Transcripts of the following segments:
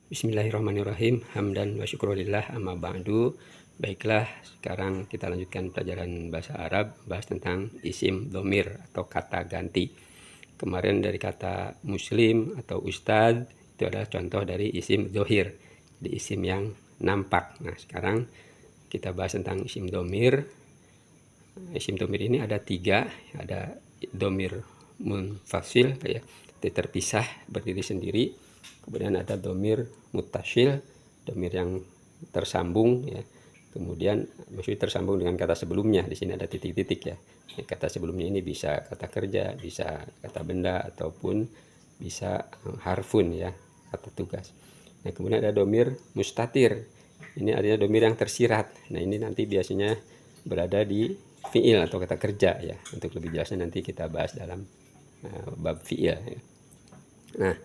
Bismillahirrahmanirrahim. Hamdan wa syukrulillah amma ba'du. Baiklah, sekarang kita lanjutkan pelajaran bahasa Arab, bahas tentang isim dhamir atau kata ganti. Kemarin dari kata muslim atau ustadz itu adalah contoh dari isim dhohir, jadi isim yang nampak. Nah, sekarang kita bahas tentang isim dhamir. Isim dhamir ini ada tiga, ada dhamir munfasil ya, terpisah berdiri sendiri. Kemudian ada dhamir muttasil, dhamir yang tersambung ya. Kemudian maksudnya tersambung dengan kata sebelumnya. Di sini ada titik-titik ya. Kata sebelumnya ini bisa kata kerja, bisa kata benda, ataupun bisa harfun ya, kata tugas. Nah, kemudian ada dhamir mustatir. Ini artinya dhamir yang tersirat. Nah, ini nanti biasanya berada di fiil atau kata kerja ya. Untuk lebih jelasnya nanti kita bahas dalam bab fiil ya. Nah,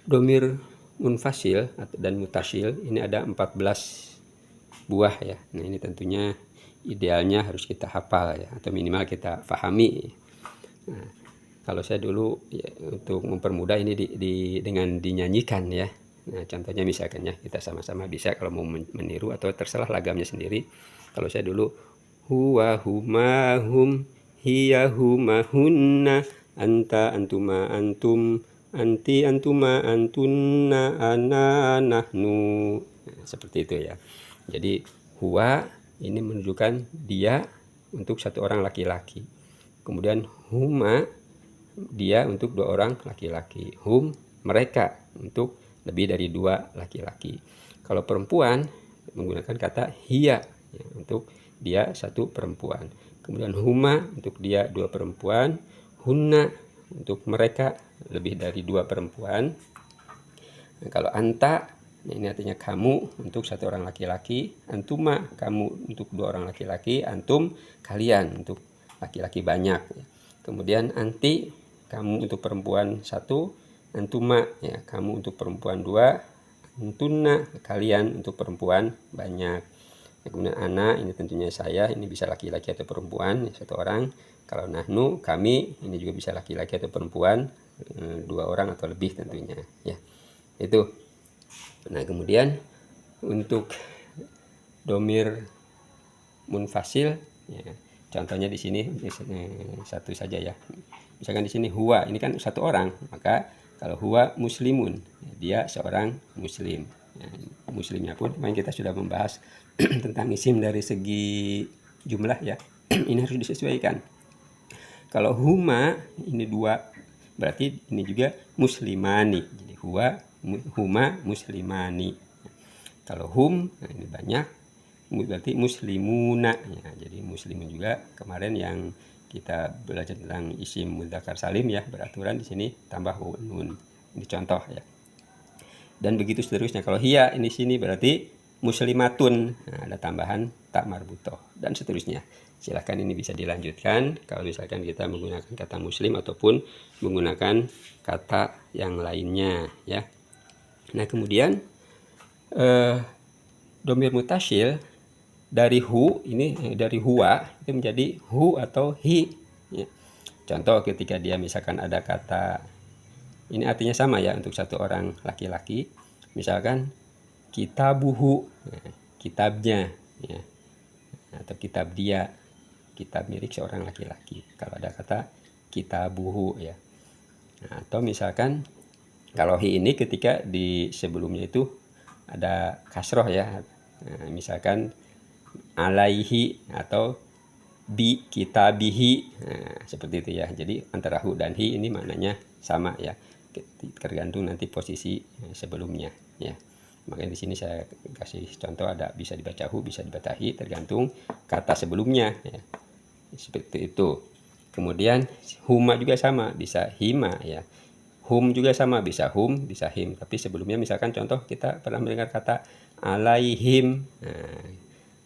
dhamir munfasil dan mutasil ini ada 14 buah ya. Nah, ini tentunya idealnya harus kita hafal ya, atau minimal kita pahami. Nah, kalau saya dulu ya, untuk mempermudah ini dengan dinyanyikan ya. Nah, contohnya misalkan ya, kita sama-sama bisa kalau mau meniru atau terserah lagamnya sendiri. Kalau saya dulu huwa huma hum hiya huma hunna anta antuma antum anti antuma antunna ana nahnu. Nah, seperti itu ya. Jadi huwa ini menunjukkan dia untuk satu orang laki-laki. Kemudian huma dia untuk dua orang laki-laki. Hum mereka untuk lebih dari dua laki-laki. Kalau perempuan menggunakan kata hiya ya, untuk dia satu perempuan. Kemudian huma untuk dia dua perempuan. Hunna untuk mereka lebih dari dua perempuan. Nah, kalau anta, nah ini artinya kamu untuk satu orang laki-laki. Antuma kamu untuk dua orang laki-laki. Antum kalian untuk laki-laki banyak. Kemudian anti kamu untuk perempuan satu. Antuma ya kamu untuk perempuan dua. Antunna kalian untuk perempuan banyak. Kemudian ana ini tentunya saya, ini bisa laki-laki atau perempuan satu orang. Kalau nahnu kami ini juga bisa laki-laki atau perempuan dua orang atau lebih tentunya ya. Itu. Nah, kemudian untuk dhamir munfasil ya, contohnya di sini satu saja ya. Misalkan di sini huwa ini kan satu orang, maka kalau huwa muslimun dia seorang muslim. Ya, muslimnya pun kemarin kita sudah membahas tentang isim dari segi jumlah ya. Ini harus disesuaikan. Kalau huma ini dua, berarti ini juga muslimani. Jadi huma muslimani. Kalau hum nah ini banyak, berarti muslimuna ya. Jadi muslimun juga kemarin yang kita belajar tentang isim mudzakkar salim ya, beraturan di sini tambah nun. Ini contoh ya. Dan begitu seterusnya. Kalau hiya ini sini berarti muslimatun. Nah, ada tambahan tak marbutoh dan seterusnya. Silahkan ini bisa dilanjutkan kalau misalkan kita menggunakan kata muslim ataupun menggunakan kata yang lainnya ya. Nah, kemudian dhamir mutasil dari hu ini dari huwa itu menjadi hu atau hi ya. Contoh ketika dia misalkan ada kata ini artinya sama ya untuk satu orang laki-laki, misalkan kitabuhu ya, kitabnya ya, atau kitab dia, kitab milik seorang laki-laki kalau ada kata kitabuhu ya. Nah, atau misalkan kalau hi ini ketika di sebelumnya itu ada kasroh ya. Nah, misalkan alaihi atau bi kitabihi. Nah, seperti itu ya. Jadi antara hu dan hi ini maknanya sama ya. Tergantung nanti posisi sebelumnya ya. Makanya di sini saya kasih contoh ada bisa dibaca hu, bisa dibaca hi tergantung kata sebelumnya ya. Seperti itu. Kemudian huma juga sama, bisa hima ya. Hum juga sama, bisa hum, bisa him. Tapi sebelumnya misalkan contoh kita pernah mendengar kata alaihim. Nah,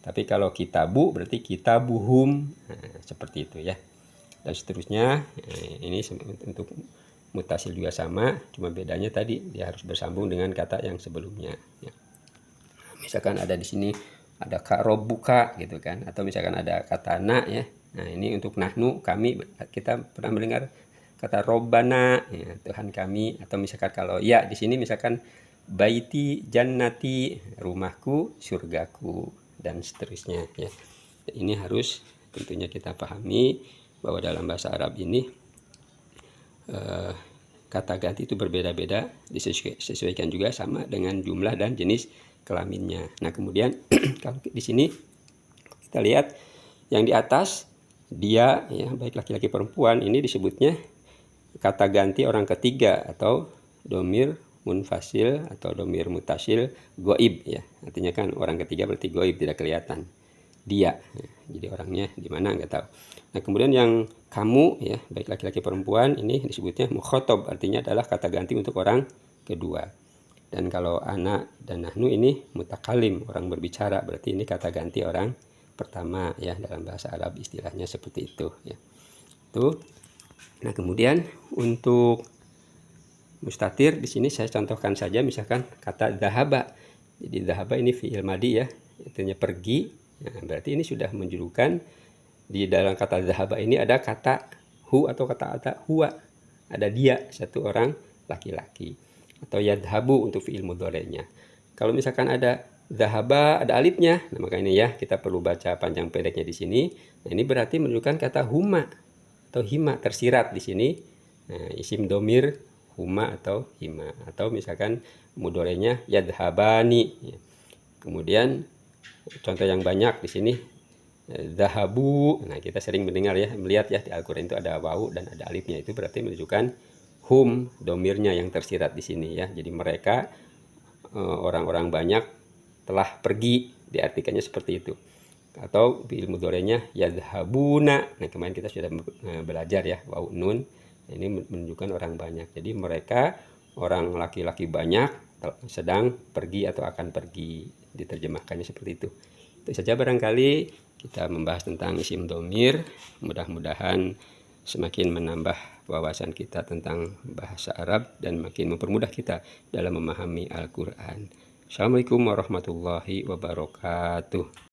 tapi kalau kitabu berarti kitabuhum. Nah, seperti itu ya. Dan seterusnya. Ini untuk mutasil juga sama, cuma bedanya tadi dia harus bersambung dengan kata yang sebelumnya ya. Misalkan ada di sini ada karobuka gitu kan, atau misalkan ada kata na ya. Nah, ini untuk nahnu kami, kita pernah mendengar kata robbana ya, Tuhan kami. Atau misalkan kalau ya di sini misalkan baiti jannati, rumahku surgaku, dan seterusnya ya. Ini harus tentunya kita pahami bahwa dalam bahasa Arab ini kata ganti itu berbeda-beda, disesuaikan juga sama dengan jumlah dan jenis kelaminnya. Nah kemudian kalau di sini kita lihat yang di atas dia ya, baik laki-laki perempuan, ini disebutnya kata ganti orang ketiga atau domir munfasil atau domir mutasil goib ya. Artinya kan orang ketiga berarti goib, tidak kelihatan. Dia ya, jadi orangnya di mana nggak tahu. Nah kemudian yang kamu ya, baik laki-laki perempuan, ini disebutnya mukhotob, artinya adalah kata ganti untuk orang kedua. Dan kalau ana dan nahnu ini mutakalim, orang berbicara, berarti ini kata ganti orang pertama ya, dalam bahasa Arab istilahnya seperti itu ya. Tuh. Nah kemudian untuk mustatir di sini saya contohkan saja, misalkan kata dhahaba. Jadi dhahaba ini fi'il madi ya, artinya pergi. Nah, berarti ini sudah menunjukkan di dalam kata dhahaba ini ada kata hu atau kata huwa. Ada dia, satu orang laki-laki. Atau yadhabu untuk fi'il mudhari'nya. Kalau misalkan ada dhahaba, ada alifnya, nah maka ini ya kita perlu baca panjang pendeknya di sini. Nah, ini berarti menunjukkan kata huma atau hima tersirat di sini. Nah, isim domir huma atau hima, atau misalkan mudorenya yadhabani. Kemudian contoh yang banyak di sini zahabu. Nah kita sering mendengar ya, melihat ya di Al-Quran itu ada wawu dan ada alifnya, itu berarti menunjukkan hum, domirnya yang tersirat di sini ya. Jadi mereka orang-orang banyak telah pergi, diartikannya seperti itu. Atau fi'il mudhari'nya yadhabuna. Nah kemarin kita sudah belajar ya, wawu nun. Ini menunjukkan orang banyak. Jadi mereka orang laki-laki banyak sedang pergi atau akan pergi, diterjemahkannya seperti itu. Itu saja barangkali kita membahas tentang isim domir. Mudah-mudahan semakin menambah wawasan kita tentang bahasa Arab dan makin mempermudah kita dalam memahami Al-Quran. Assalamualaikum warahmatullahi wabarakatuh.